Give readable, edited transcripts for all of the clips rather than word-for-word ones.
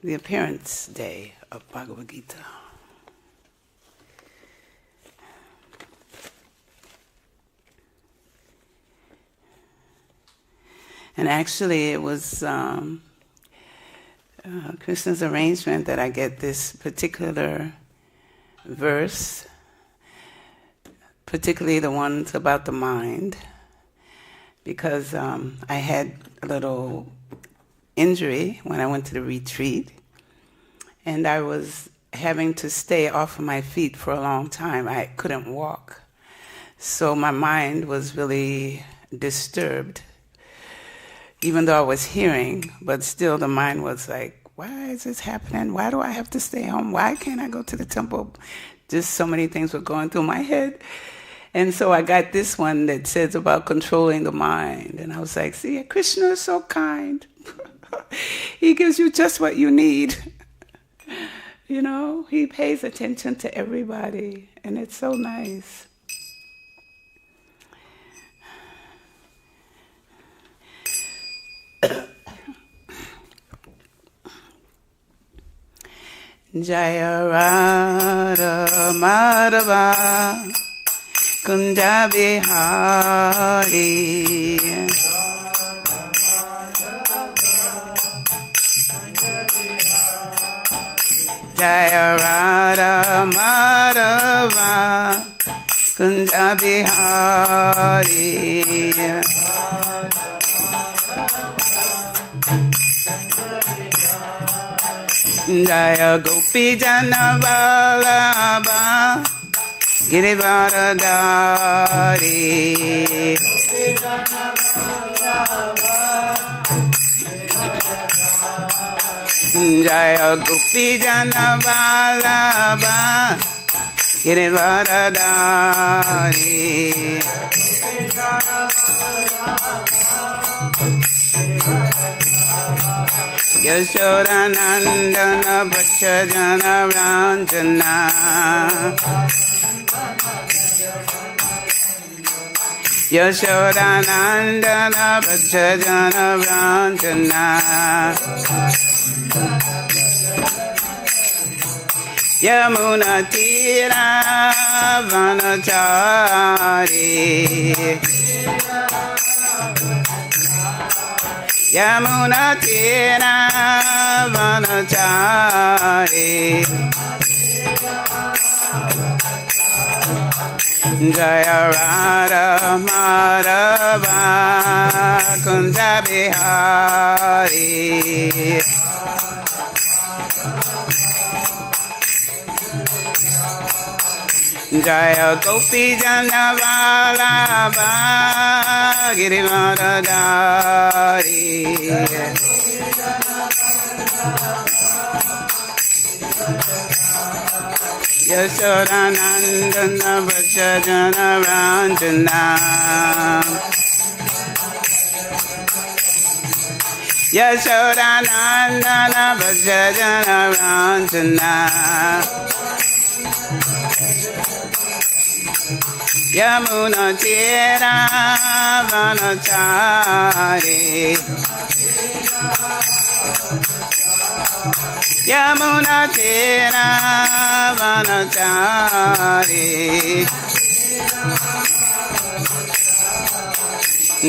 the appearance day of Bhagavad Gita. And actually it was Krishna's arrangement that I get this particular verse, particularly the ones about the mind, because I had a little injury when I went to the retreat, and I was having to stay off of my feet for a long time. I couldn't walk. So my mind was really disturbed, even though I was hearing, but still the mind was like, why is this happening? Why do I have to stay home? Why can't I go to the temple? Just so many things were going through my head. And so I got this one that says about controlling the mind. And I was like, see, Krishna is so kind. He gives you just what you need. You know, he pays attention to everybody. And it's so nice. Jaya Radha Madhava Kunja Bihari Jaya Radha Madhava Kunja Bihari Jaya Gopi Jana Vallabha Girivaradhari Jaya Gopi Jana Vallabha Girivaradhari Yashodanandana Bhajana Ranjana Yashodanandana Bhajana Ranjana Yamuna Tira Vanachari Yamuna Tira Vanachari Jaya Radha Madhava Kunja Bihari Jaya Gopi Jana Vallabha Girivaradhari Yashodanandana Bhajana Ranjana Yashodanandana Bhajana Ranjana Yamuna Tira Vanachari Yamuna Tira Vanachari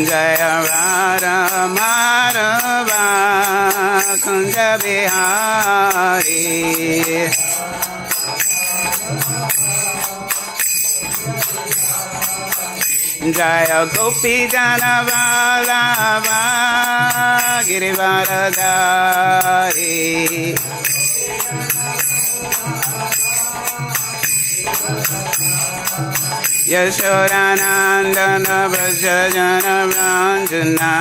Jaya Radha Madhava Kunja Bihari Jaya Gopi Jana Vallabha Girivaradhari Yashodanandana Bhajana Ranjana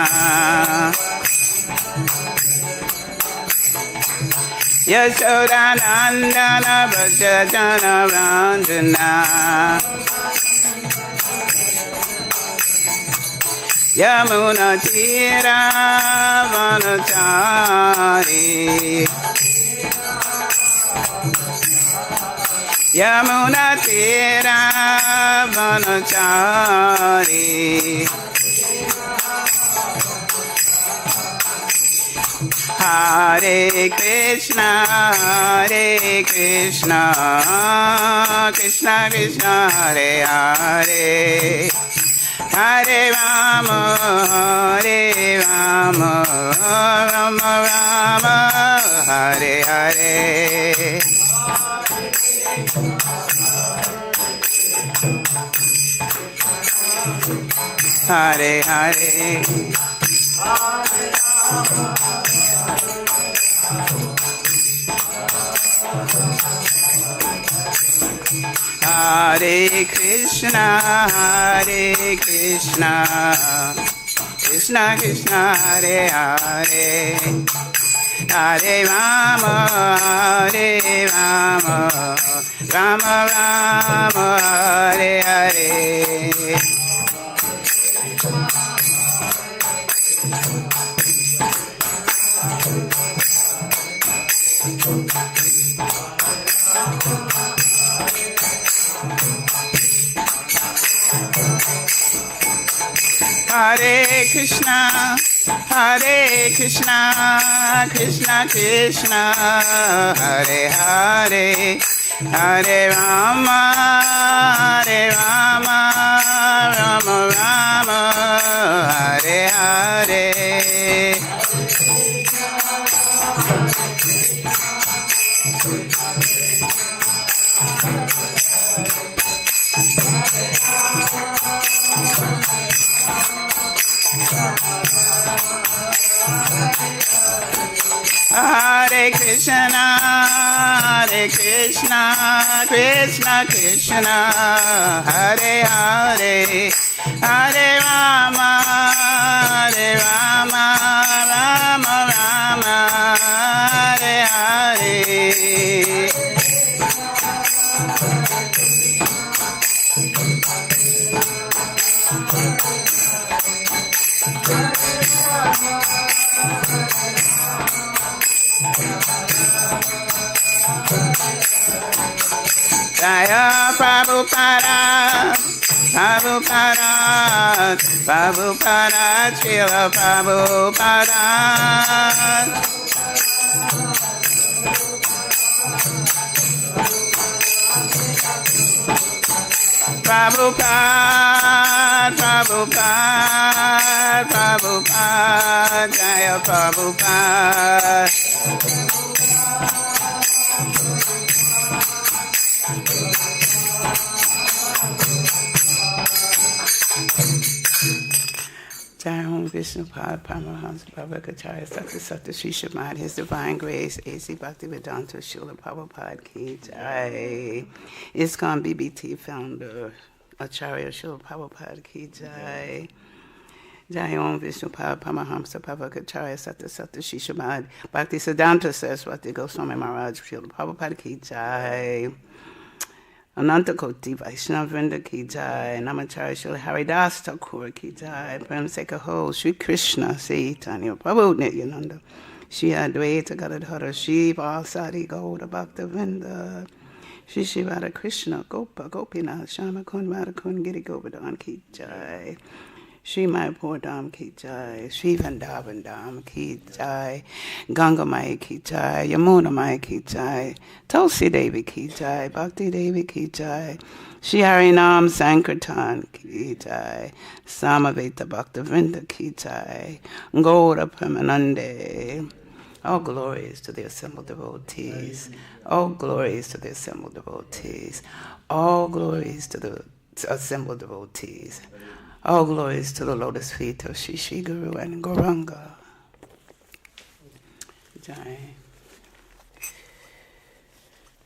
Yashodanandana Bhajana Ranjana Yamuna Tira Vanachari Yamuna Tira Vanachari Hare Krishna, Krishna Krishna, Hare Hare, Hare Rama, Rama Rama, Hare Hare. Hare Hare, Hare Krishna, Krishna Krishna, Hare Hare, Hare Rama, Rama Rama, Hare Hare. Hare Krishna, Krishna Krishna, Hare Hare, Hare Rama, Rama Rama, Hare Hare. Hare Krishna, Krishna Krishna, Hare Hare, Hare Rama, Rama Rama, Hare Hare. Jaya Prabhupada, Śrīla Prabhupada. Prabhupada, Jaya Prabhupada. Jai Om Vishnu Pada Paramahamsa Bhavakacharya Sakta Sakta Sri Shamad, His Divine Grace, A.C. Bhaktivedanta Srila Prabhupada Ki Jai. ISKCON BBT Founder Acharya Srila Prabhupada Ki Jai. Jai Om Vishnu Pada Paramahamsa Bhavakacharya Sakta Sakta Sri Shamad, Bhaktisiddhanta Saraswati Goswami Maharaj Srila Prabhupada Ki Jai. Ananta Koti Vaishnava Vrinda Ki Jai, Namacharya Srila Haridas Thakur Ki Jai, Prem Sekha Ho, Śrī Kṛṣṇa, Sri Tanya Prabhu Nityananda, Shri Advaita Gadadhara, Shri Vasari Gauda Bhakta Vrinda, Shri Shri Radha Krishna, Gopa Gopinath, Shama Kun Radha Kun Giri Govardhan Ki Jai, Shri Mayapur Dham Ki Jai, Shri Vrindavan Dham Ki Jai, Ganga Maya Ki Jai, Yamuna Maya Ki Jai, Tulsi Devi Ki Jai, Bhakti Devi Ki Jai, Shri Harinam Sankirtan Ki Jai, Samaveta Bhakta Vrinda Ki Jai, Gaura Premanande. All glories to the assembled devotees. All glories to the assembled devotees. All glories to the assembled devotees. All glories to the lotus feet of Shri Shri Guru and Gauranga. Jai.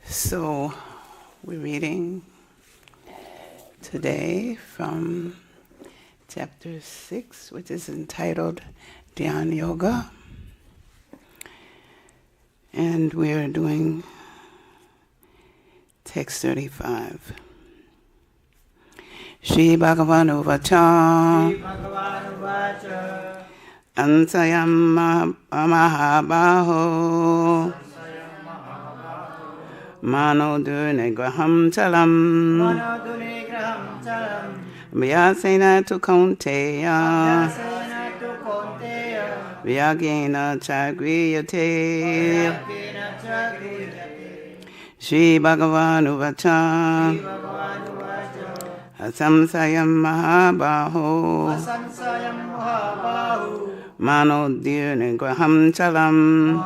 So, we're reading today from chapter 6, which is entitled Dhyana Yoga. And we're doing text 35. śrī-bhagavān uvāca asaṁśayaṁ mahā-bāho mano durnigrahaṁ calam abhyāsena tu kaunteya vairāgyeṇa ca gṛhyate. śrī-bhagavān uvāca asaṁśayaṁ mahā-bāho mano durnigrahaṁ calam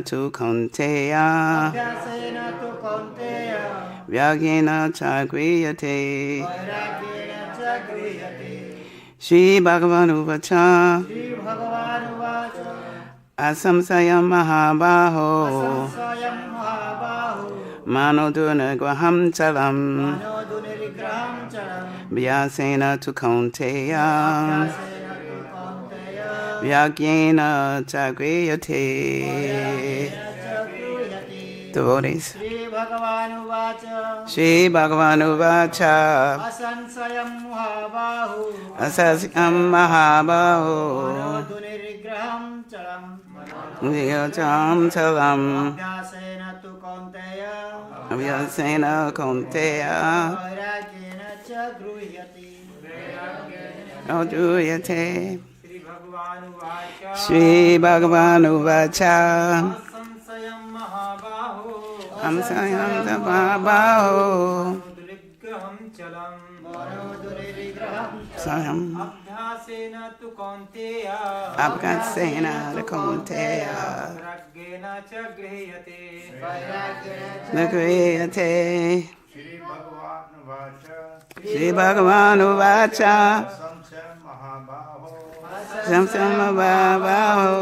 tu kaunteya vairāgyeṇa ca gṛhyate. śrī-bhagavān uvāca asaṁśayaṁ mahā-bāho mano durnigrahaṁ calam abhyāsena tu kaunteya vairāgyeṇa ca gṛhyate. Devotees. śrī-bhagavān uvāca asaṁśayaṁ mahā-bāho calam abhyāsena kaunteya gṛhyate. śrī-bhagavān uvāca asaṁśayaṁ mahā-bāho abhyāsena kaunteya gṛhyate. śrī-bhagavān uvāca asaṁśayaṁ mahā-bāho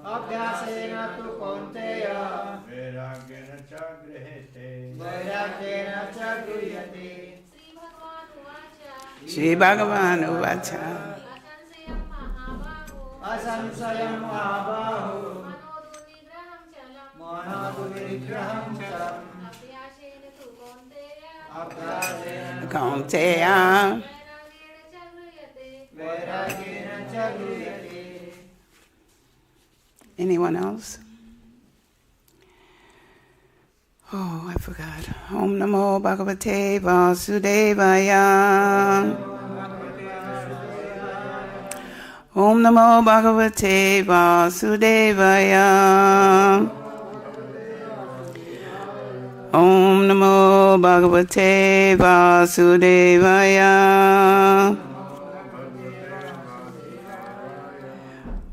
abhyāsena tu kaunteya vairāgyeṇa ca gṛhyate. śrī-bhagavān uvāca asaṁśayaṁ mahā-bāho mano durnigrahaṁ abhyāsena kaunteya vairāgyeṇa ca gṛhyate. Anyone else? Oh, I forgot. Om Namo Bhagavate Vasudevaya. Om Namo Bhagavate Vasudevaya. Om Namo Bhagavate Vasudevaya.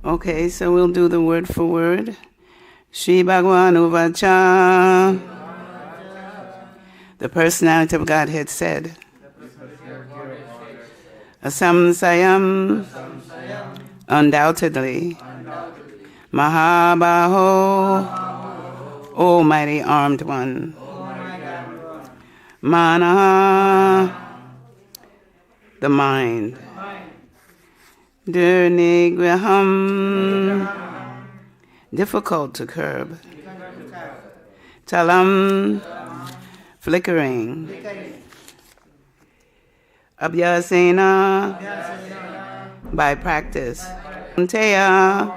Okay, so we'll do the word for word. Śrī-bhagavān uvāca. The Personality of Godhead said, asaṁśayaṁ, undoubtedly, mahā-bāho, O mighty armed one, manaḥ, the mind, durnigrahaṁ, difficult to curb, calam, flickering, abhyāsena, by practice, kaunteya,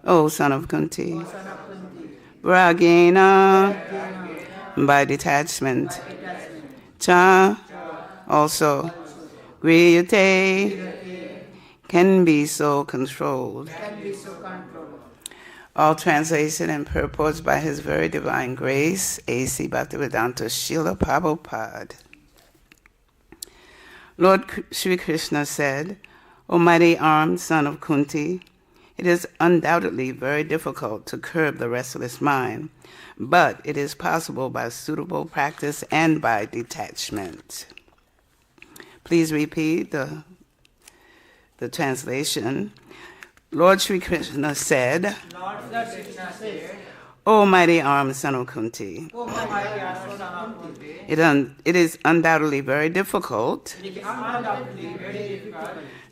O son of Kuntī, vairāgyeṇa, by detachment, cha, also, gṛhyate, can be so controlled. All translation and purports by His very divine grace, A.C. Bhaktivedanta Srila Prabhupada. Lord Śrī Kṛṣṇa said, O mighty armed son of Kuntī, it is undoubtedly very difficult to curb the restless mind, but it is possible by suitable practice and by detachment. Please repeat the translation. Lord Śrī Kṛṣṇa said, O mighty armed son of Kuntī, it is undoubtedly very difficult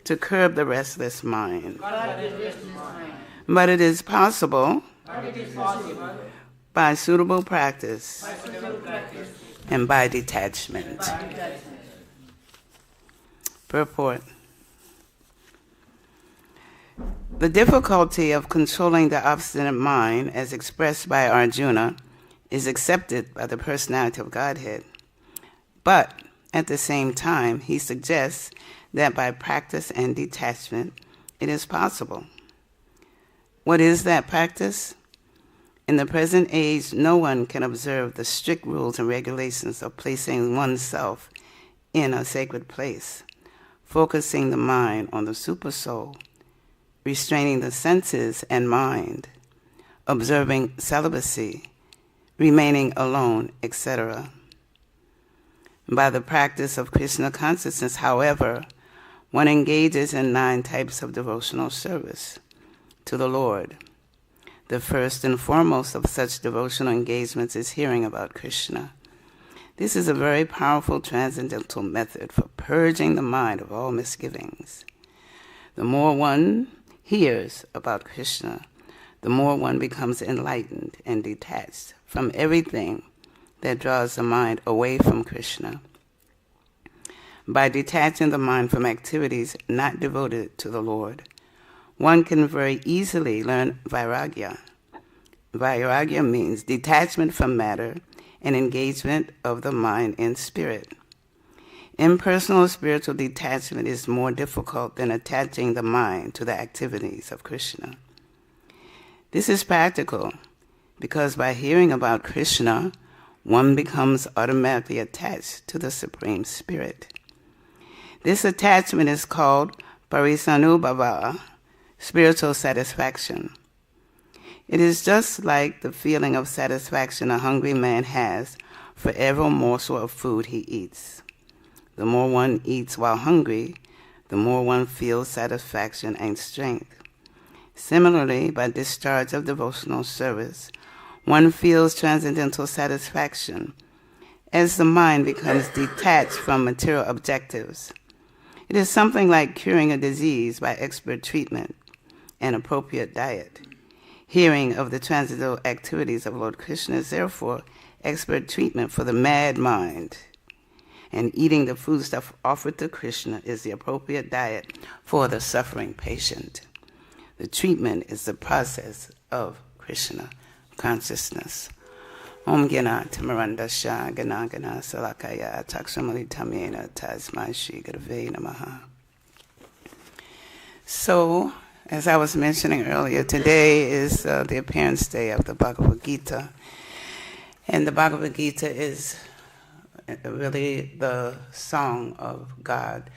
to curb the restless mind, but it is possible by suitable practice and by detachment. Purport. The difficulty of controlling the obstinate mind, as expressed by Arjuna, is accepted by the Personality of Godhead. But at the same time, he suggests that by practice and detachment, it is possible. What is that practice? In the present age, no one can observe the strict rules and regulations of placing oneself in a sacred place, focusing the mind on the Supersoul, restraining the senses and mind, observing celibacy, remaining alone, etc. By the practice of Krishna consciousness, however, one engages in 9 types of devotional service to the Lord. The first and foremost of such devotional engagements is hearing about Kṛṣṇa. This is a very powerful transcendental method for purging the mind of all misgivings. The more one hears about Kṛṣṇa, the more one becomes enlightened and detached from everything that draws the mind away from Kṛṣṇa. By detaching the mind from activities not devoted to the Lord, one can very easily learn vairāgyeṇa. Vairāgyeṇa means detachment from matter and engagement of the mind in spirit. Impersonal spiritual detachment is more difficult than attaching the mind to the activities of Kṛṣṇa. This is practical because by hearing about Kṛṣṇa, one becomes automatically attached to the Supreme Spirit. This attachment is called parisanubhava, spiritual satisfaction. It is just like the feeling of satisfaction a hungry man has for every morsel of food he eats. The more one eats while hungry, the more one feels satisfaction and strength. Similarly, by discharge of devotional service, one feels transcendental satisfaction as the mind becomes detached from material objectives. It is something like curing a disease by expert treatment and appropriate diet. Hearing of the transcendental activities of Lord Kṛṣṇa is therefore expert treatment for the mad mind. And eating the foodstuff offered to Kṛṣṇa is the appropriate diet for the suffering patient. The treatment is the process of Kṛṣṇa consciousness. Om Gena Tamarandasha Gana Gana Salakaya Takshamali Tamyena Tasmai Śrī Kṛṣṇa mahā. So, as I was mentioning earlier, today is the appearance day of the Bhagavad Gita. And the Bhagavad Gita is really the song of God.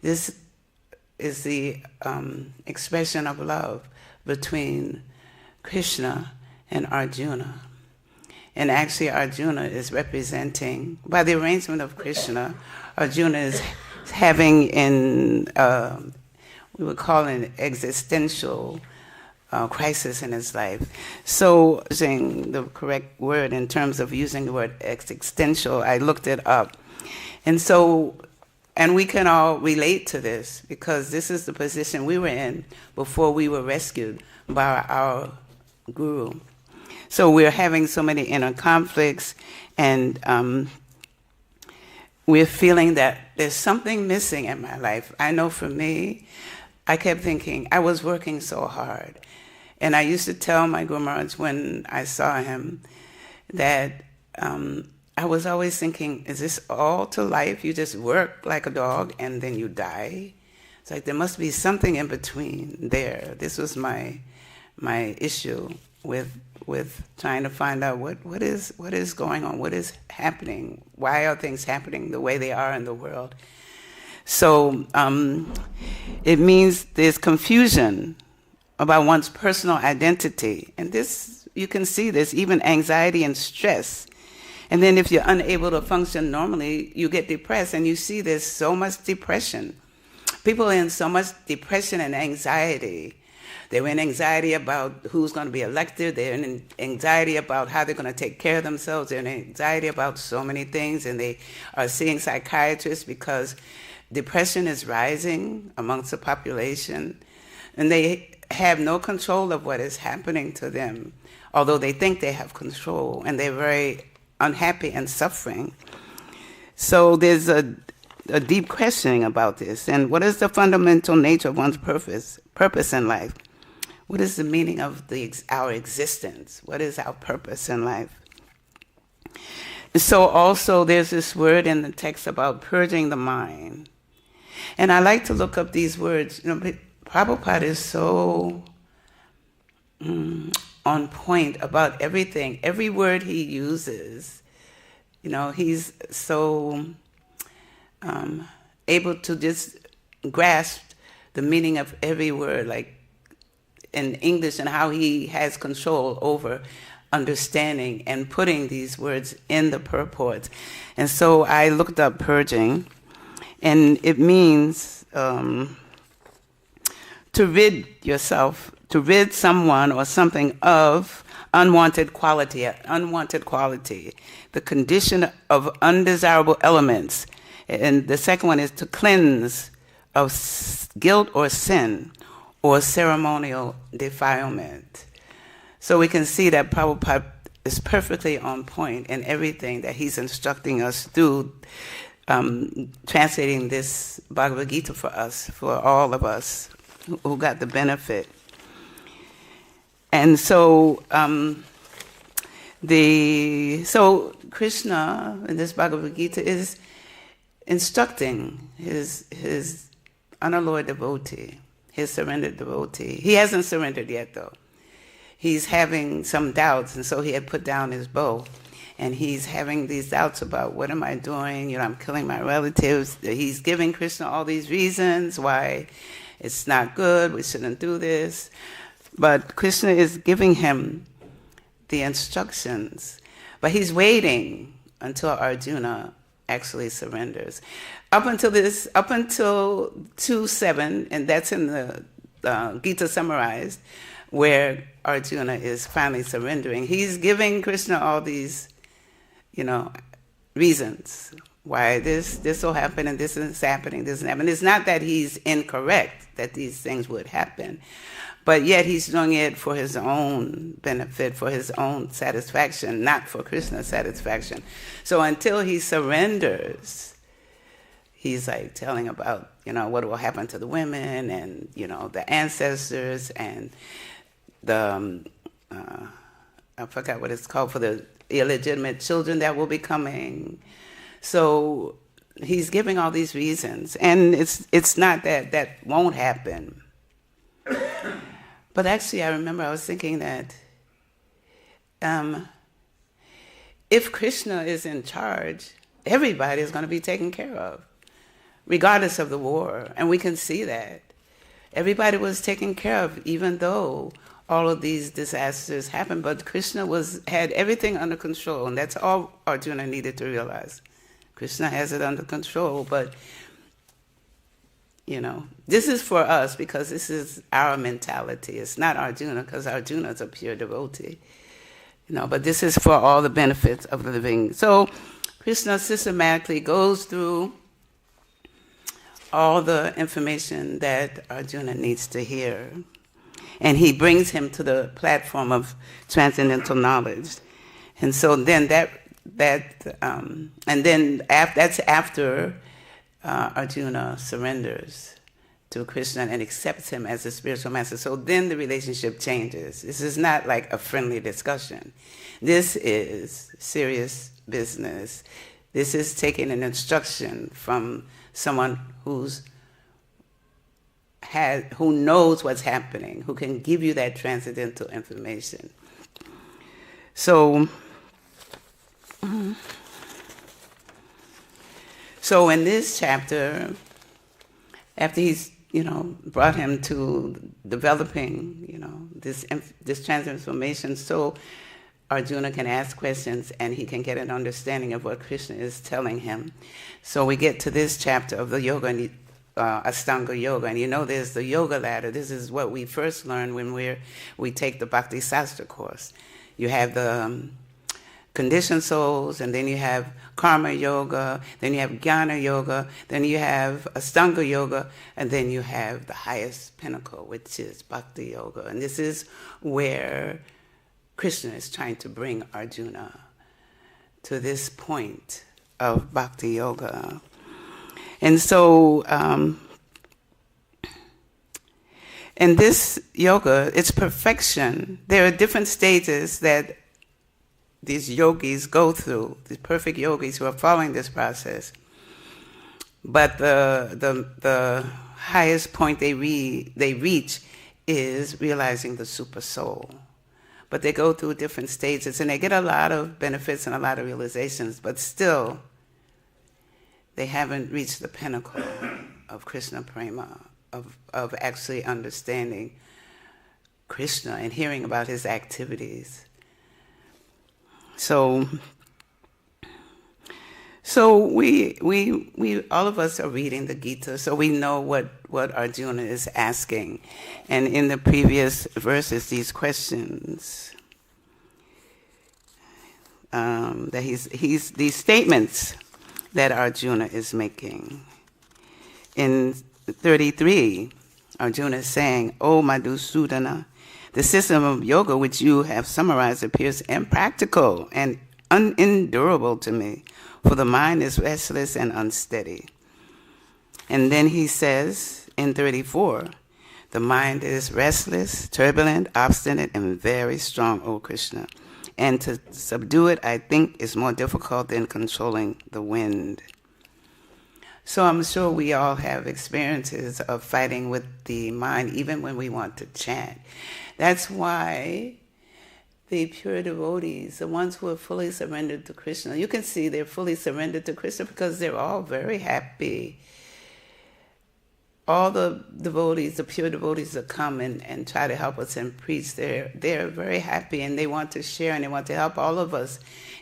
This is the expression of love between Kṛṣṇa and Arjuna. And actually Arjuna is representing, by the arrangement of Kṛṣṇa, Arjuna is having we would call it an existential crisis in his life. So, using the correct word in terms of using the word existential, I looked it up. And we can all relate to this because this is the position we were in before we were rescued by our guru. So we're having so many inner conflicts, and we're feeling that there's something missing in my life. I know for me, I kept thinking, I was working so hard. And I used to tell my Guru Maharaj when I saw him that I was always thinking, is this all to life? You just work like a dog and then you die? It's like there must be something in between there. This was my issue with trying to find out what is going on, what is happening, why are things happening the way they are in the world. So it means there's confusion about one's personal identity. And this, you can see this, even anxiety and stress. And then if you're unable to function normally, you get depressed, and you see there's so much depression. People are in so much depression and anxiety. They're in anxiety about who's going to be elected. They're in anxiety about how they're going to take care of themselves. They're in anxiety about so many things, and they are seeing psychiatrists because depression is rising amongst the population, and they have no control of what is happening to them, although they think they have control, and they're very unhappy and suffering. So there's a deep questioning about this. And what is the fundamental nature of one's purpose in life? What is the meaning of our existence? What is our purpose in life? So also there's this word in the text about purging the mind. And I like to look up these words. Prabhupada is so on point about everything. Every word he uses, he's so able to just grasp the meaning of every word, like in English, and how he has control over understanding and putting these words in the purport. And so I looked up purging, and it means to rid someone or something of unwanted quality, the condition of undesirable elements. And the second one is to cleanse of guilt or sin or ceremonial defilement. So we can see that Prabhupada is perfectly on point in everything that he's instructing us through translating this Bhagavad Gita for us, for all of us who got the benefit. And so Krishna in this Bhagavad Gita is instructing his unalloyed devotee, his surrendered devotee. He hasn't surrendered yet, though. He's having some doubts, and so he had put down his bow. And he's having these doubts about, what am I doing? I'm killing my relatives. He's giving Krishna all these reasons why it's not good, we shouldn't do this. But Krishna is giving him the instructions. But he's waiting until Arjuna actually surrenders. Up until 2:7, and that's in the Gita summarized, where Arjuna is finally surrendering. He's giving Krishna all these, reasons why this will happen and this is happening, this is happening. It's not that he's incorrect that these things would happen, but yet he's doing it for his own benefit, for his own satisfaction, not for Krishna's satisfaction. So until he surrenders, he's like telling about, what will happen to the women and, the ancestors and the, I forgot what it's called, for the illegitimate children that will be coming. So he's giving all these reasons. And it's not that won't happen. But actually, I remember I was thinking that if Krishna is in charge, everybody is going to be taken care of, regardless of the war. And we can see that. Everybody was taken care of, even though all of these disasters happened. But Krishna had everything under control, and that's all Arjuna needed to realize. Krishna has it under control, but this is for us because this is our mentality. It's not Arjuna, because Arjuna is a pure devotee. But this is for all the benefits of the living. So Krishna systematically goes through all the information that Arjuna needs to hear, and he brings him to the platform of transcendental knowledge. And so then that's after Arjuna surrenders to Krishna and accepts him as a spiritual master. So then the relationship changes. This is not like a friendly discussion. This is serious business. This is taking an instruction from someone who knows what's happening, who can give you that transcendental information. So in this chapter, after he's brought him to developing this transformation, so Arjuna can ask questions and he can get an understanding of what Krishna is telling him. So we get to this chapter of the yoga and Astanga yoga, and there's the yoga ladder. This is what we first learn when we take the Bhakti Sastra course. You have the conditioned souls, and then you have karma yoga, then you have jnana yoga, then you have Astanga yoga, and then you have the highest pinnacle, which is Bhakti yoga. And this is where Krishna is trying to bring Arjuna to this point of Bhakti yoga. And so in this yoga, it's perfection. There are different stages that these yogis go through, these perfect yogis who are following this process. But the highest point they reach is realizing the Supersoul. But they go through different stages, and they get a lot of benefits and a lot of realizations, but still, they haven't reached the pinnacle of Krishna Prema, of actually understanding Krishna and hearing about his activities. So we all of us are reading the Gita, so we know what Arjuna is asking. And in the previous verses, these questions, these statements that Arjuna is making. In 33, Arjuna is saying, "O Madhusudana, the system of yoga which you have summarized appears impractical and unendurable to me, for the mind is restless and unsteady." And then he says in 34, "The mind is restless, turbulent, obstinate, and very strong, O Krishna. And to subdue it, I think, is more difficult than controlling the wind." So I'm sure we all have experiences of fighting with the mind, even when we want to chant. That's why the pure devotees, the ones who are fully surrendered to Krishna, you can see they're fully surrendered to Krishna because they're all very happy. All the devotees, the pure devotees that come and try to help us and preach, they're very happy, and they want to share and they want to help all of us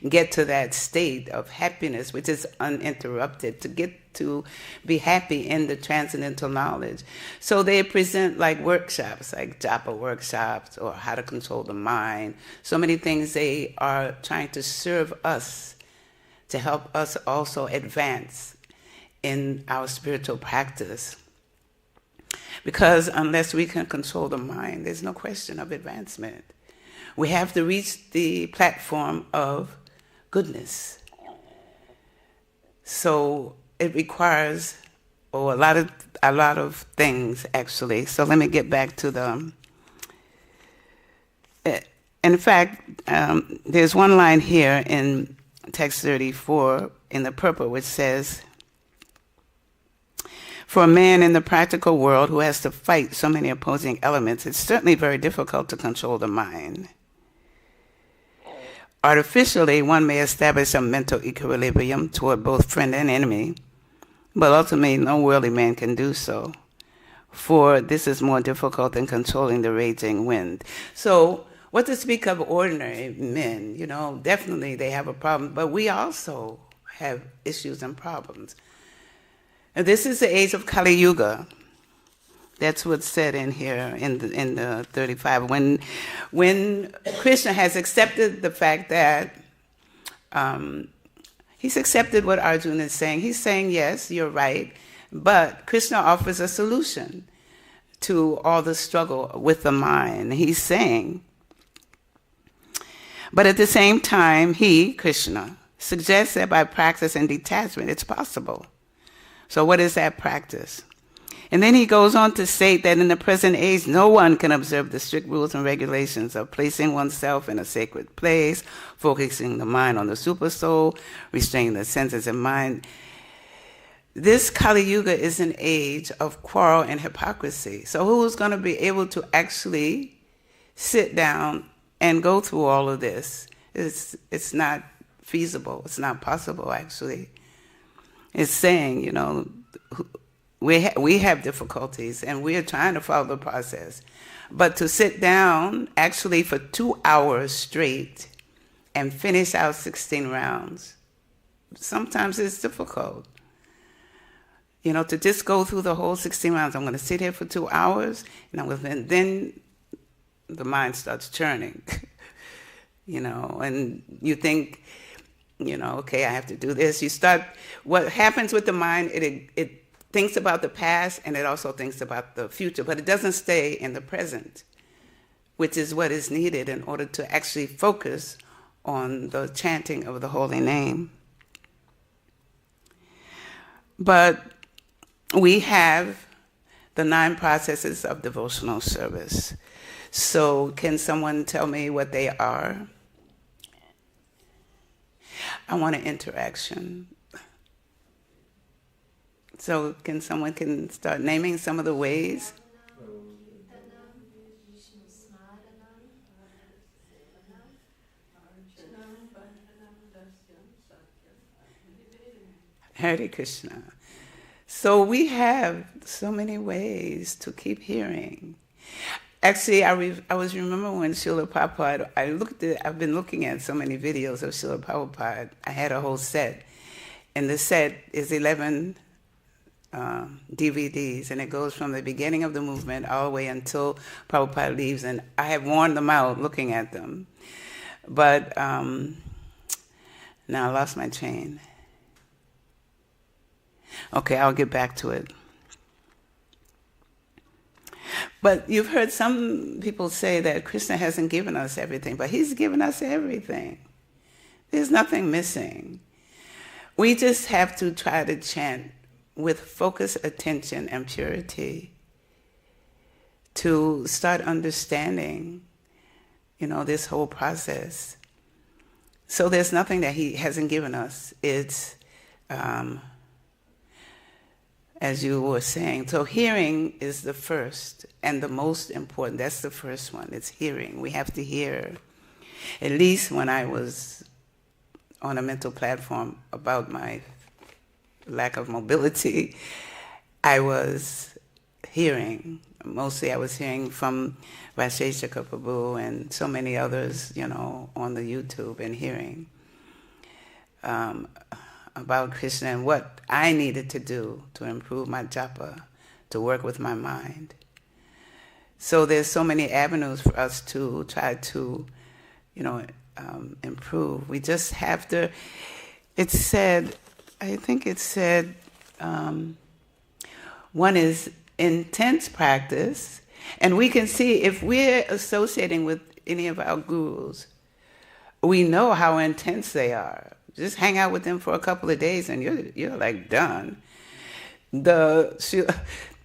get to that state of happiness, which is uninterrupted, to get to be happy in the transcendental knowledge. So they present like workshops, like japa workshops, or how to control the mind. So many things they are trying to serve us, to help us also advance in our spiritual practice. Because unless we can control the mind, there's no question of advancement. We have to reach the platform of goodness. So it requires a lot of things, actually. So let me get back to the. In fact, there's one line here in text 34 in the Purport which says, "For a man in the practical world who has to fight so many opposing elements, it's certainly very difficult to control the mind. Artificially, one may establish a mental equilibrium toward both friend and enemy, but ultimately no worldly man can do so, for this is more difficult than controlling the raging wind." So, what to speak of ordinary men, definitely they have a problem, but we also have issues and problems. And this is the age of Kali Yuga. That's what's said in here in the 35. When Krishna has accepted the fact that he's accepted what Arjuna is saying. He's saying, yes, you're right, but Krishna offers a solution to all the struggle with the mind. He's saying, but at the same time, he, Krishna, suggests that by practice and detachment, it's possible. So what is that practice? And then he goes on to state that in the present age, no one can observe the strict rules and regulations of placing oneself in a sacred place, focusing the mind on the Supersoul, restraining the senses and mind. This Kali Yuga is an age of quarrel and hypocrisy. So who's going to be able to actually sit down and go through all of this? It's not feasible. It's not possible, actually. It's saying, we have difficulties and we are trying to follow the process. But to sit down actually for 2 hours straight and finish out 16 rounds, sometimes it's difficult. To just go through the whole 16 rounds. I'm going to sit here for 2 hours, and then the mind starts churning. And you think, okay, I have to do this. What happens with the mind, it thinks about the past and it also thinks about the future, but it doesn't stay in the present, which is what is needed in order to actually focus on the chanting of the holy name. But we have the 9 processes of devotional service. So can someone tell me what they are? I want an interaction. So someone can start naming some of the ways? Hare Krishna. So we have so many ways to keep hearing. Actually, I was remember when Srila Prabhupada, I've been looking at so many videos of Srila Prabhupada. I had a whole set. And the set is 11 DVDs, and it goes from the beginning of the movement all the way until Prabhupada leaves. And I have worn them out looking at them. But now I lost my train. Okay, I'll get back to it. But you've heard some people say that Krishna hasn't given us everything, but he's given us everything. There's nothing missing. We just have to try to chant with focused attention and purity to start understanding, this whole process. So there's nothing that he hasn't given us. It's as you were saying. So hearing is the first and the most important. That's the first one. It's hearing. We have to hear. At least when I was on a mental platform about my lack of mobility, I was hearing. Mostly I was hearing from Rashesha Prabhu and so many others, on the YouTube, and hearing about Krishna and what I needed to do to improve my japa, to work with my mind. So there's so many avenues for us to try to, improve. We just have to, I think it said, one is intense practice, and we can see if we're associating with any of our gurus, we know how intense they are. Just hang out with them for a couple of days and you're like done. I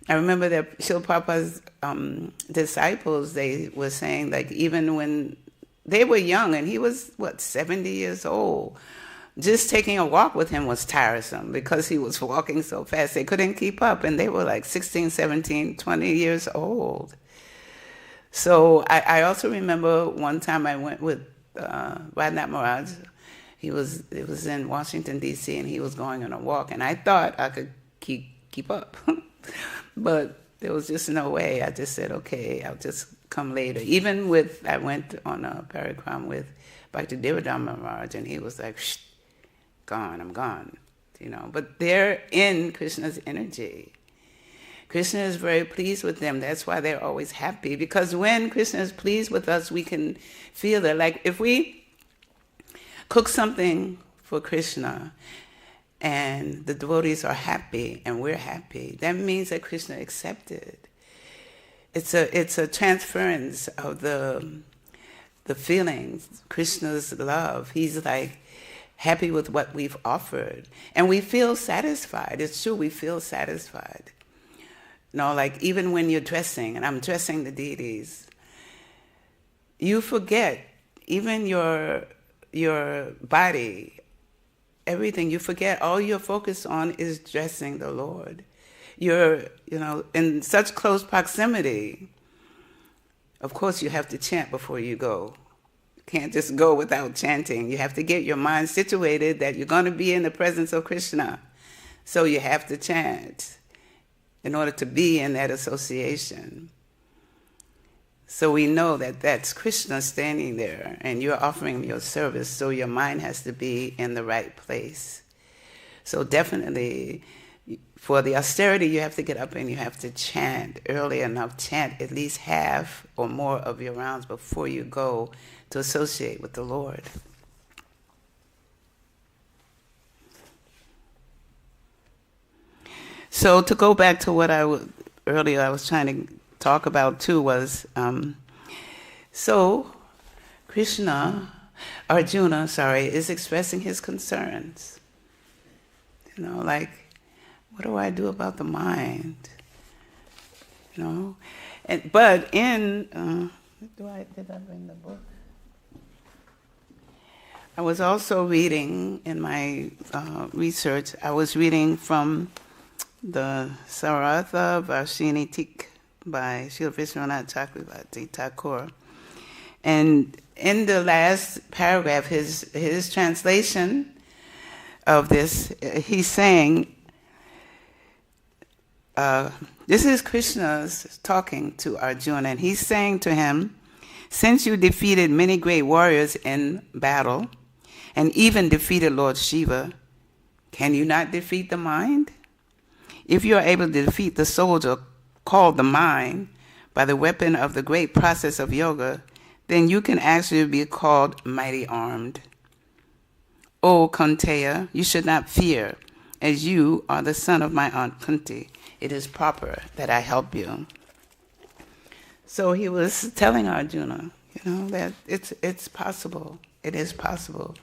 remember that Srila Prabhupada's disciples, they were saying, like, even when they were young and he was, 70 years old, just taking a walk with him was tiresome because he was walking so fast. They couldn't keep up, and they were like 16, 17, 20 years old. So I also remember one time I went with Radhanath Maharaj. It was in Washington, D.C., and he was going on a walk, and I thought I could keep up. But there was just no way. I just said, okay, I'll just come later. I went on a parikram with Bhakti Devadama Maharaj, and he was like, shh, gone, I'm gone. But they're in Krishna's energy. Krishna is very pleased with them. That's why they're always happy. Because when Krishna is pleased with us, we can feel that. Like if we cook something for Krishna and the devotees are happy and we're happy, that means that Krishna accepted. It's a transference of the feelings, Krishna's love. He's like happy with what we've offered. And we feel satisfied. It's true, we feel satisfied. Like even when you're dressing, and I'm dressing the deities, you forget, even your body, everything, you forget, all you're focused on is dressing the Lord. You're, in such close proximity. Of course, you have to chant before you go. You can't just go without chanting. You have to get your mind situated that you're going to be in the presence of Krishna. So you have to chant in order to be in that association. So we know that that's Krishna standing there and you're offering your service, so your mind has to be in the right place. So definitely, for the austerity, you have to get up and you have to chant early enough. Chant at least half or more of your rounds before you go to associate with the Lord. So to go back to what earlier I was trying to talk about too was, so Arjuna is expressing his concerns. Like, what do I do about the mind? But in, did I bring the book? I was also reading in my research, I was reading from the Sarartha Varsinitik by Śrī Kṛṣṇa Chakravarti Thakur. And in the last paragraph, his translation of this, he's saying, this is Krishna's talking to Arjuna, and he's saying to him, since you defeated many great warriors in battle, and even defeated Lord Shiva, can you not defeat the mind? If you are able to defeat the soldier called the mind by the weapon of the great process of yoga, then you can actually be called mighty armed. O Kaunteya, you should not fear, as you are the son of my aunt Kuntī. It is proper that I help you. So he was telling Arjuna, that it's possible. It is possible.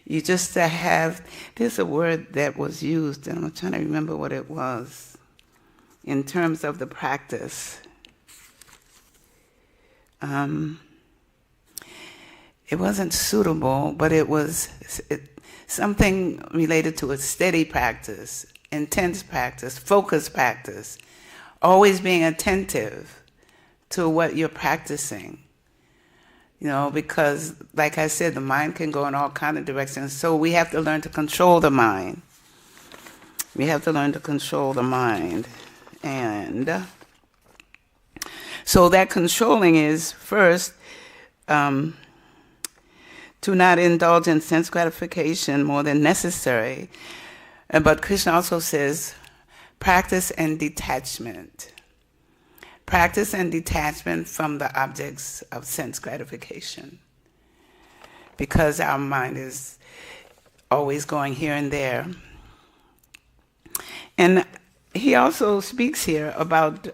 You just have, there's a word that was used, and I'm trying to remember what it was, in terms of the practice. It wasn't suitable, but it was something related to a steady practice, intense practice, focused practice, always being attentive to what you're practicing. Because, like I said, the mind can go in all kinds of directions, so we have to learn to control the mind. We have to learn to control the mind. And so that controlling is, first, to not indulge in sense gratification more than necessary. But Krishna also says, practice and detachment. Practice and detachment from the objects of sense gratification. Because our mind is always going here and there. And he also speaks here about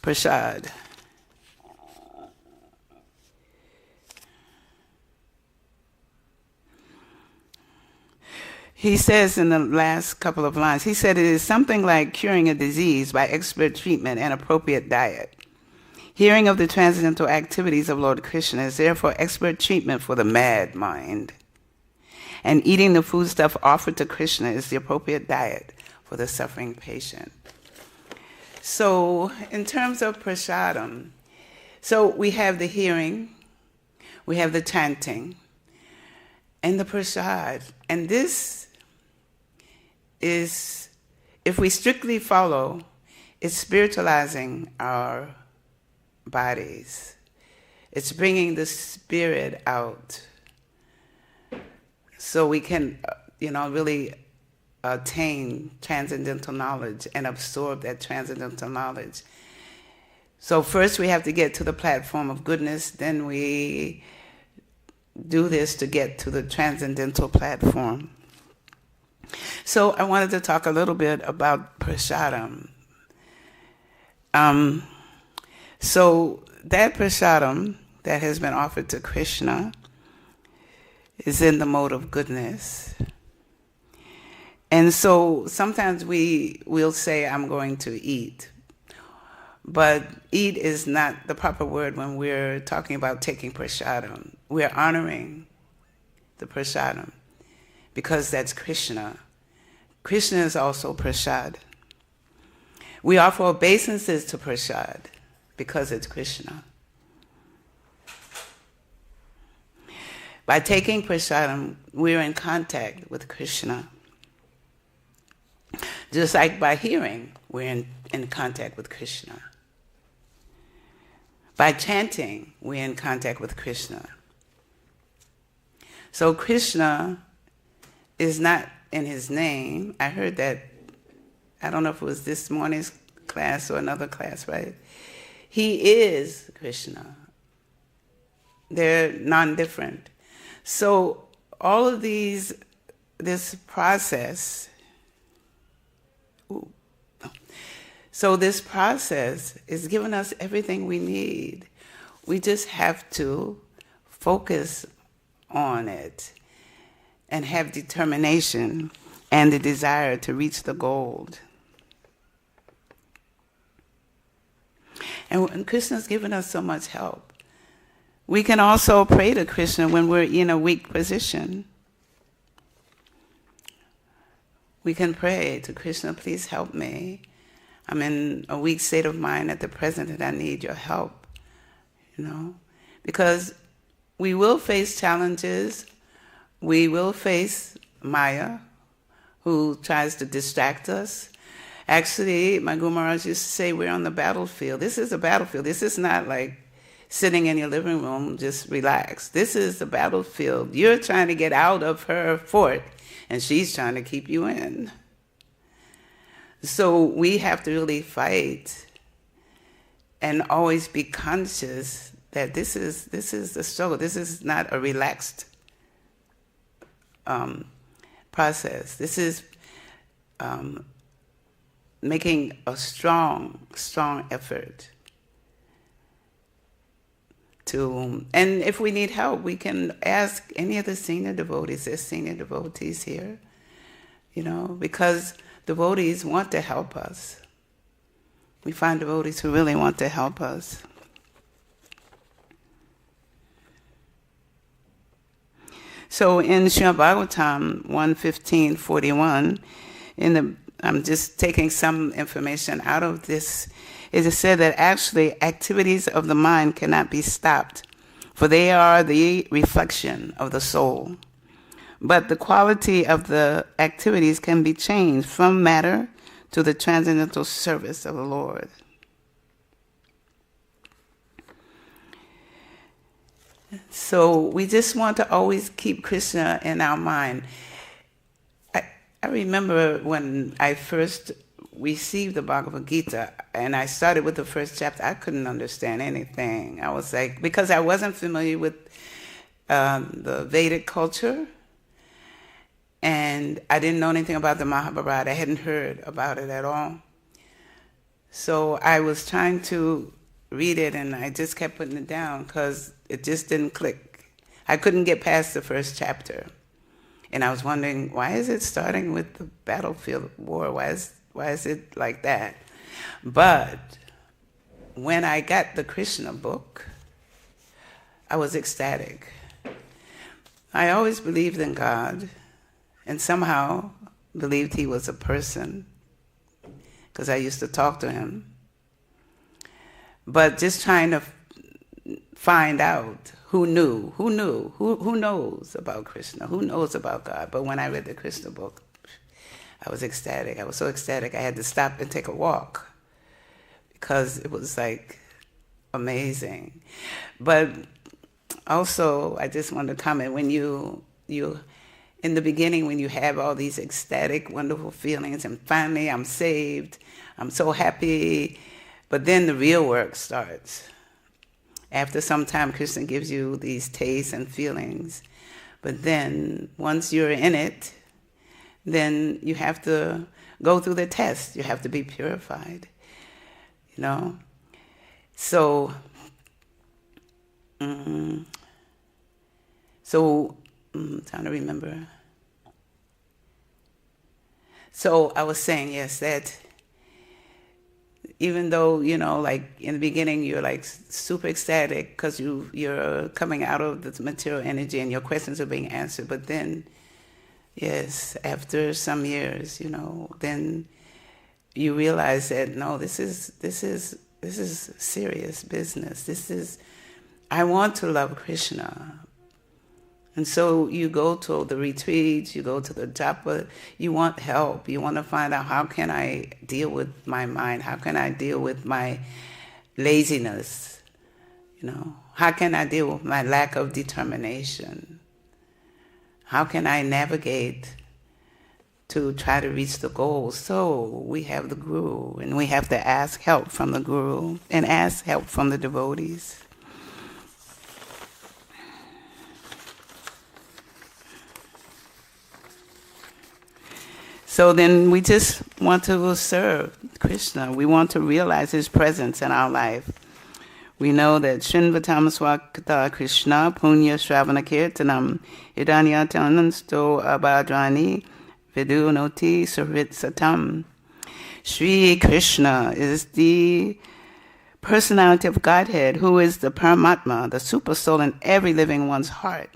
prasad. He says in the last couple of lines, he said it is something like curing a disease by expert treatment and appropriate diet. Hearing of the transcendental activities of Lord Kṛṣṇa is therefore expert treatment for the mad mind. And eating the foodstuff offered to Kṛṣṇa is the appropriate diet for the suffering patient. So in terms of prasadam, so we have the hearing, we have the chanting, and the prasad. And this is, if we strictly follow, it's spiritualizing our bodies. It's bringing the spirit out so we can, really attain transcendental knowledge and absorb that transcendental knowledge. So first we have to get to the platform of goodness, then we do this to get to the transcendental platform. So I wanted to talk a little bit about prasadam. So that prasadam that has been offered to Kṛṣṇa is in the mode of goodness. And so sometimes we'll say, I'm going to eat. But eat is not the proper word when we're talking about taking prasadam. We're honoring the prasadam because that's Kṛṣṇa. Kṛṣṇa is also prasad. We offer obeisances to prasad because it's Kṛṣṇa. By taking prasadam, we're in contact with Kṛṣṇa. Just like by hearing, we're in contact with Kṛṣṇa. By chanting, we're in contact with Kṛṣṇa. So Kṛṣṇa is not in his name. I heard that, I don't know if it was this morning's class or another class, right? He is Kṛṣṇa. They're non-different. So all of this process, this process is giving us everything we need. We just have to focus on it and have determination and the desire to reach the goal. And Krishna's given us so much help. We can also pray to Krishna when we're in a weak position. We can pray to Krishna, please help me. I'm in a weak state of mind at the present and I need your help. Because we will face challenges. We will face Maya, who tries to distract us. Actually, my Guru Maharaj used to say we're on the battlefield. This is a battlefield. This is not like sitting in your living room, just relax. This is the battlefield. You're trying to get out of her fort, and she's trying to keep you in. So we have to really fight and always be conscious that this is the struggle. This is not a relaxed process. This is making a strong effort to, and if we need help, we can ask any of the senior devotees. There's senior devotees here, because devotees want to help us. We find devotees who really want to help us. So in śrī-bhagavān 1:15-41, I'm just taking some information out of this. It is said that actually activities of the mind cannot be stopped, for they are the reflection of the soul. But the quality of the activities can be changed from matter to the transcendental service of the Lord. So we just want to always keep Krishna in our mind. I remember when I first received the Bhagavad Gita and I started with the first chapter, I couldn't understand anything. I was like, because I wasn't familiar with the Vedic culture and I didn't know anything about the Mahabharata. I hadn't heard about it at all. So I was trying to read it and I just kept putting it down because it just didn't click. I couldn't get past the first chapter. And I was wondering, why is it starting with the battlefield war? Why is it like that? But when I got the Krishna book, I was ecstatic. I always believed in God and somehow believed he was a person because I used to talk to him. But just trying to find out who knows about Krishna, who knows about God. But when I read the Krishna book, I was ecstatic. I was so ecstatic I had to stop and take a walk because it was like amazing. But also, I just wanted to comment, when you in the beginning, when you have all these ecstatic, wonderful feelings, and finally I'm saved, I'm so happy, but then the real work starts. After some time, Krishna gives you these tastes and feelings. But then, once you're in it, then you have to go through the test. You have to be purified, So, I'm trying to remember. So I was saying, yes, that even though, like in the beginning you're like super ecstatic because you're coming out of the material energy and your questions are being answered, but then, yes, after some years, then you realize that no, this is serious business. I want to love Krishna. And so you go to the retreats, you go to the japa, you want help. You want to find out, how can I deal with my mind? How can I deal with my laziness? How can I deal with my lack of determination? How can I navigate to try to reach the goal? So we have the Guru, and we have to ask help from the Guru and ask help from the devotees. So then we just want to serve Krishna. We want to realize his presence in our life. We know that Shinvatam Swakata Krishna Punya Shravana Kirtanam Idanyatanansto Abhadrani Vidunoti Sarit Satam. Śrī Kṛṣṇa is the Personality of Godhead, who is the Paramatma, the Supersoul in every living one's heart,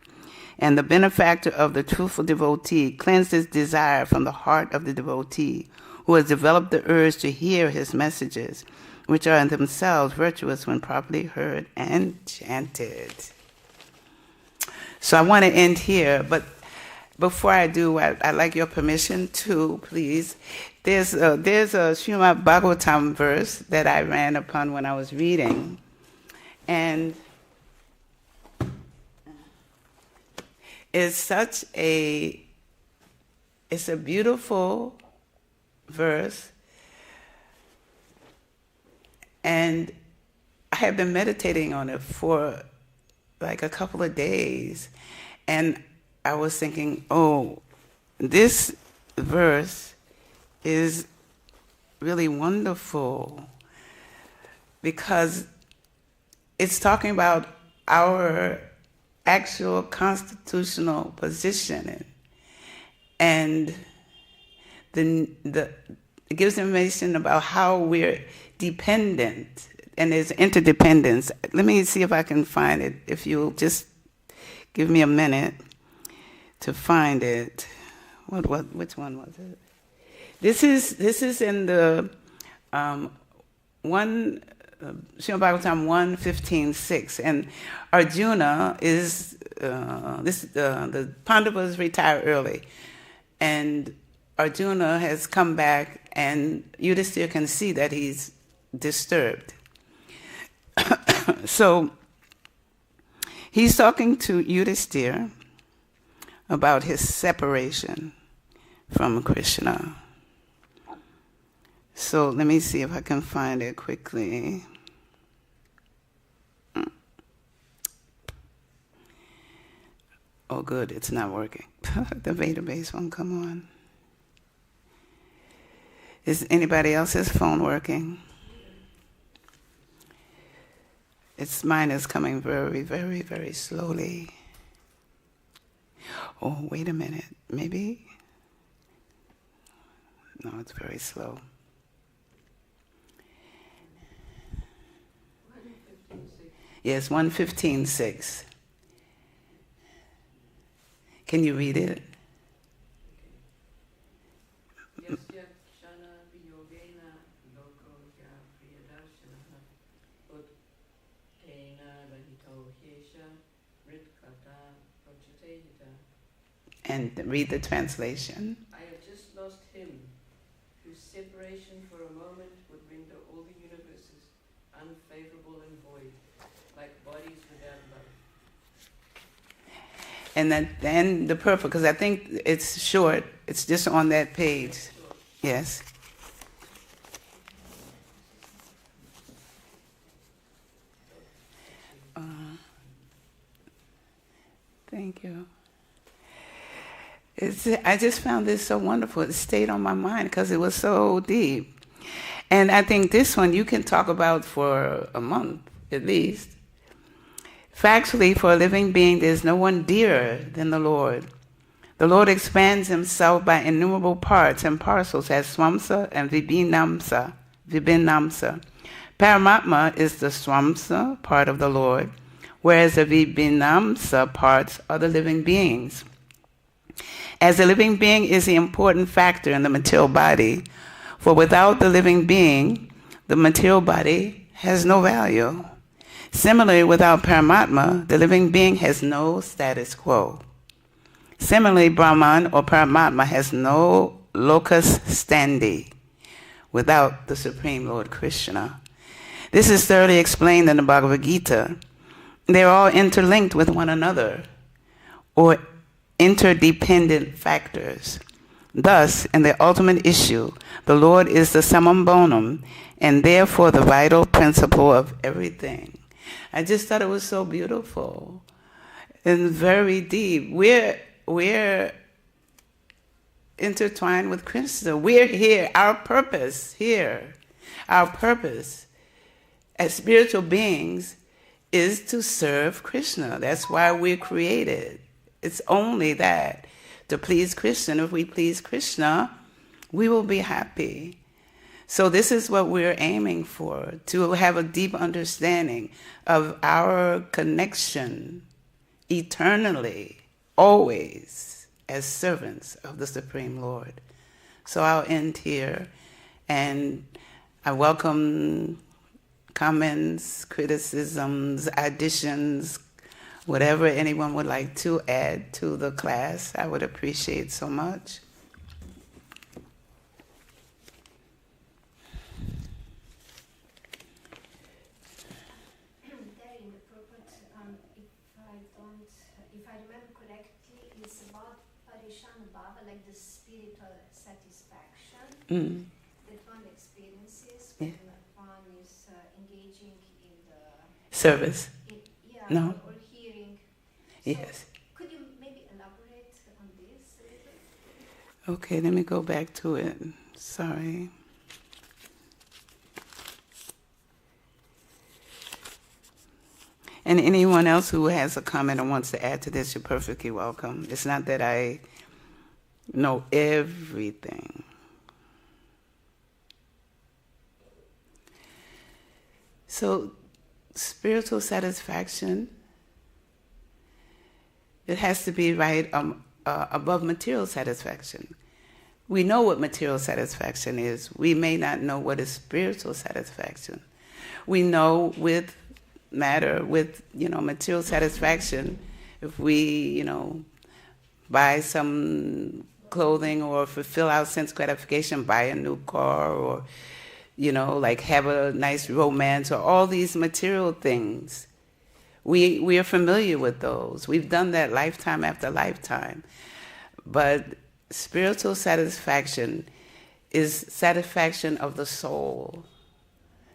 and the benefactor of the truthful devotee, cleanses desire from the heart of the devotee, who has developed the urge to hear his messages, which are in themselves virtuous when properly heard and chanted. So I want to end here, but before I do, I'd like your permission to, please. There's a śrī-bhagavān verse that I ran upon when I was reading, and it's a beautiful verse, and I have been meditating on it for like a couple of days, and I was thinking, oh, this verse is really wonderful because it's talking about our actual constitutional position, and it gives information about how we're dependent, and there's interdependence. Let me see if I can find it, if you'll just give me a minute to find it. Which one was it? This is in the Śrī-bhagavān 1:15-6, and Arjuna is the Pandavas retired early, and Arjuna has come back, and Yudhisthira can see that he's disturbed. So he's talking to Yudhisthira about his separation from Krishna. So let me see if I can find it quickly. Oh, good, it's not working. The database won't come on. Is anybody else's phone working? Mine is coming very, very, very slowly. Oh, wait a minute, maybe? No, it's very slow. Yes, 1:15-6. Can you read it? And read the translation. I have just lost him, whose separation for a moment would render all the universes unfavorable and void, like bodies without love. And then the purport, because I think it's short, it's just on that page. Yes. Thank you. I just found this so wonderful. It stayed on my mind because it was so deep. And I think this one you can talk about for a month at least. Factually, for a living being, there's no one dearer than the Lord. The Lord expands himself by innumerable parts and parcels as swamsa and vibhinamsa. Paramatma is the swamsa part of the Lord, whereas the vibhinamsa parts are the living beings. As the living being is the important factor in the material body, for without the living being, the material body has no value. Similarly, without Paramatma, the living being has no status quo. Similarly, Brahman or Paramatma has no locus standi without the Supreme Lord Kṛṣṇa. This is thoroughly explained in the Bhagavad Gita. They are all interlinked with one another, or interdependent factors. Thus, in the ultimate issue, the Lord is the summum bonum, and therefore the vital principle of everything. I just thought it was so beautiful and very deep. We're intertwined with Kṛṣṇa. We're here, our purpose as spiritual beings is to serve Kṛṣṇa. That's why we're created. It's only that, to please Kṛṣṇa. If we please Kṛṣṇa, we will be happy. So this is what we're aiming for, to have a deep understanding of our connection eternally, always, as servants of the Supreme Lord. So I'll end here, and I welcome comments, criticisms, additions, whatever anyone would like to add to the class. I would appreciate so much. There in the purport, if I remember correctly, it's about parishana bhava, like the spiritual satisfaction that one experiences when one is engaging in the Service. No. or hearing. Yes. Could you maybe elaborate on this a little? Okay, let me go back to it. Sorry. And anyone else who has a comment or wants to add to this, you're perfectly welcome. It's not that I know everything. So, spiritual satisfaction, it has to be right above material satisfaction. We know what material satisfaction is. We may not know what is spiritual satisfaction. We know with matter, with material satisfaction, if we buy some clothing or fulfill our sense gratification, buy a new car, or like have a nice romance, or all these material things. We are familiar with those. We've done that lifetime after lifetime. But spiritual satisfaction is satisfaction of the soul.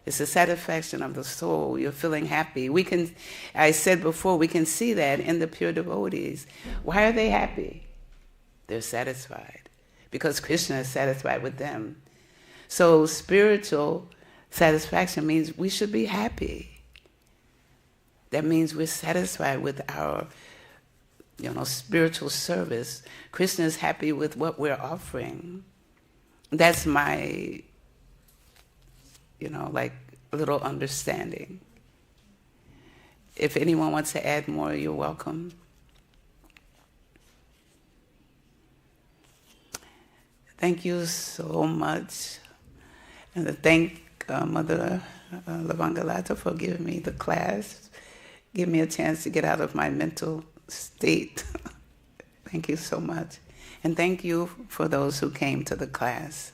It's the satisfaction of the soul. You're feeling happy. I said before, we can see that in the pure devotees. Why are they happy? They're satisfied. Because Krishna is satisfied with them. So spiritual satisfaction means we should be happy. That means we're satisfied with our, spiritual service. Krishna is happy with what we're offering. That's my, little understanding. If anyone wants to add more, you're welcome. Thank you so much. And to thank Mother Lavangalata for giving me the class, give me a chance to get out of my mental state. Thank you so much. And thank you for those who came to the class.